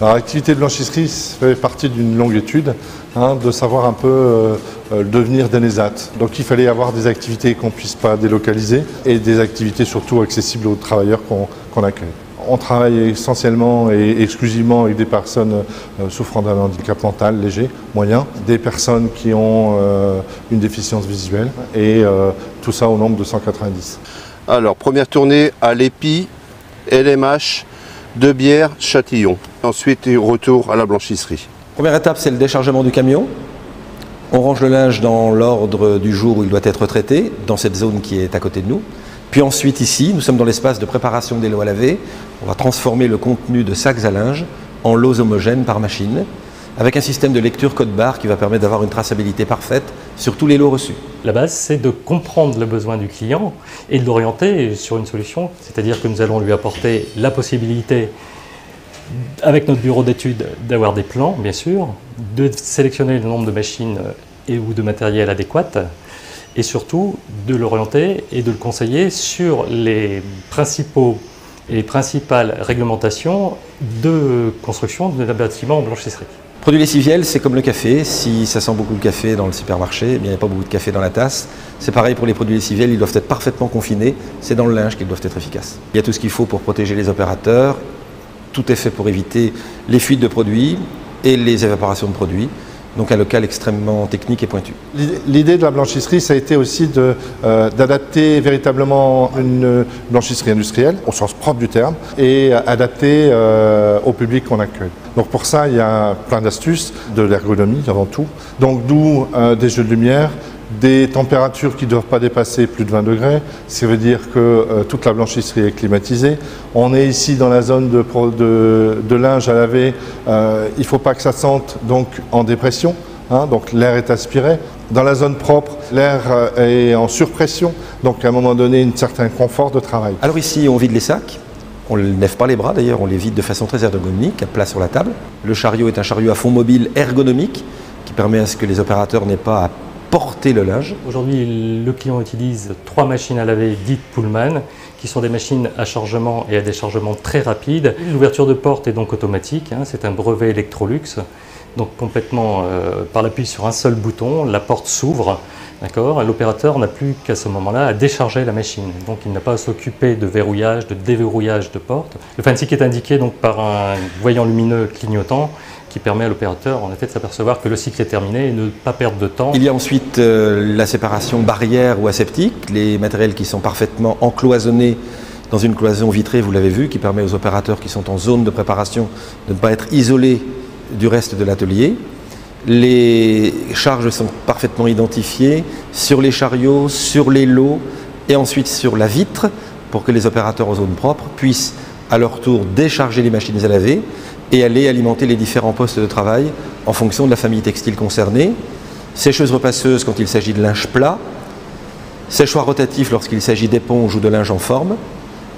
Alors, l'activité de blanchisserie fait partie d'une longue étude, de savoir un peu le devenir d'ENESAT. Donc il fallait avoir des activités qu'on ne puisse pas délocaliser et des activités surtout accessibles aux travailleurs qu'on accueille. On travaille essentiellement et exclusivement avec des personnes souffrant d'un handicap mental léger, moyen, des personnes qui ont une déficience visuelle et tout ça au nombre de 190. Alors, première tournée à l'EPI, LMH, de Bière, Châtillon. Ensuite, retour à la blanchisserie. Première étape, c'est le déchargement du camion. On range le linge dans l'ordre du jour où il doit être traité, dans cette zone qui est à côté de nous. Puis ensuite, ici, nous sommes dans l'espace de préparation des lots à laver. On va transformer le contenu de sacs à linge en lots homogènes par machine, avec un système de lecture code-barre qui va permettre d'avoir une traçabilité parfaite sur tous les lots reçus. La base, c'est de comprendre le besoin du client et de l'orienter sur une solution. C'est-à-dire que nous allons lui apporter la possibilité, avec notre bureau d'études, d'avoir des plans, bien sûr, de sélectionner le nombre de machines et ou de matériel adéquat, et surtout de l'orienter et de le conseiller sur les principaux et les principales réglementations de construction de bâtiments en blanchisserie. Produits lessiviels, c'est comme le café. Si ça sent beaucoup le café dans le supermarché, eh bien, il n'y a pas beaucoup de café dans la tasse. C'est pareil pour les produits lessiviels, ils doivent être parfaitement confinés. C'est dans le linge qu'ils doivent être efficaces. Il y a tout ce qu'il faut pour protéger les opérateurs. Tout est fait pour éviter les fuites de produits et les évaporations de produits. Donc un local extrêmement technique et pointu. L'idée de la blanchisserie, ça a été aussi d'adapter véritablement une blanchisserie industrielle, au sens propre du terme, et adaptée au public qu'on accueille. Donc pour ça, il y a plein d'astuces, de l'ergonomie avant tout. Donc d'où des jeux de lumière, des températures qui ne doivent pas dépasser plus de 20 degrés, ce qui veut dire que toute la blanchisserie est climatisée. On est ici dans la zone de linge à laver, il ne faut pas que ça sente donc en dépression, donc l'air est aspiré. Dans la zone propre, l'air est en surpression, donc à un moment donné, un certain confort de travail. Alors ici, on vide les sacs. On ne lève pas les bras d'ailleurs, on les vide de façon très ergonomique, à plat sur la table. Le chariot est un chariot à fond mobile ergonomique qui permet à ce que les opérateurs n'aient pas à porter le linge. Aujourd'hui, le client utilise 3 machines à laver dites Pullman, qui sont des machines à chargement et à déchargement très rapides. L'ouverture de porte est donc automatique, c'est un brevet Electrolux, donc complètement par l'appui sur un seul bouton, la porte s'ouvre. L'opérateur n'a plus qu'à ce moment-là à décharger la machine, donc il n'a pas à s'occuper de verrouillage, de déverrouillage de porte. Le fancy est indiqué donc par un voyant lumineux clignotant qui permet à l'opérateur en effet de s'apercevoir que le cycle est terminé et ne pas perdre de temps. Il y a ensuite la séparation barrière ou aseptique, les matériels qui sont parfaitement encloisonnés dans une cloison vitrée, vous l'avez vu, qui permet aux opérateurs qui sont en zone de préparation de ne pas être isolés du reste de l'atelier. Les charges sont parfaitement identifiées sur les chariots, sur les lots et ensuite sur la vitre pour que les opérateurs en zone propre puissent à leur tour décharger les machines à laver et aller alimenter les différents postes de travail en fonction de la famille textile concernée. Sécheuse repasseuse quand il s'agit de linge plat, séchoir rotatif lorsqu'il s'agit d'éponge ou de linge en forme,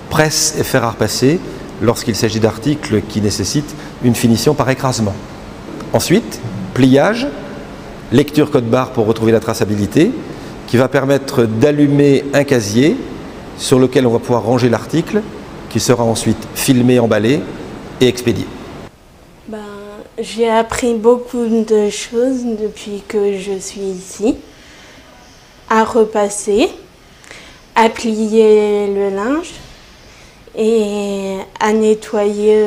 presse et fer à repasser lorsqu'il s'agit d'articles qui nécessitent une finition par écrasement. Ensuite, pliage, lecture code-barre pour retrouver la traçabilité, qui va permettre d'allumer un casier sur lequel on va pouvoir ranger l'article, qui sera ensuite filmé, emballé et expédié. J'ai appris beaucoup de choses depuis que je suis ici. À repasser, à plier le linge et à nettoyer,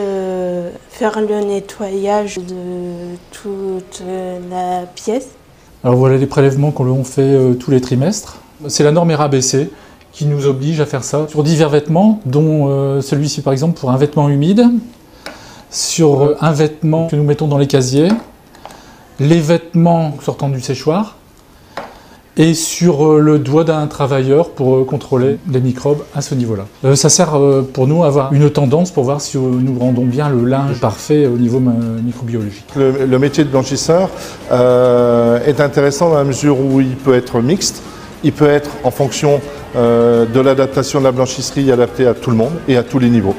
faire le nettoyage de toute la pièce. Alors voilà les prélèvements qu'on fait tous les trimestres. C'est la norme RABC qui nous oblige à faire ça sur divers vêtements, dont celui-ci par exemple pour un vêtement humide, sur un vêtement que nous mettons dans les casiers, les vêtements sortant du séchoir, et sur le doigt d'un travailleur pour contrôler les microbes à ce niveau-là. Ça sert pour nous à avoir une tendance pour voir si nous rendons bien le linge parfait au niveau microbiologique. Le métier de blanchisseur est intéressant dans la mesure où il peut être mixte. Il peut être en fonction de l'adaptation de la blanchisserie adaptée à tout le monde et à tous les niveaux.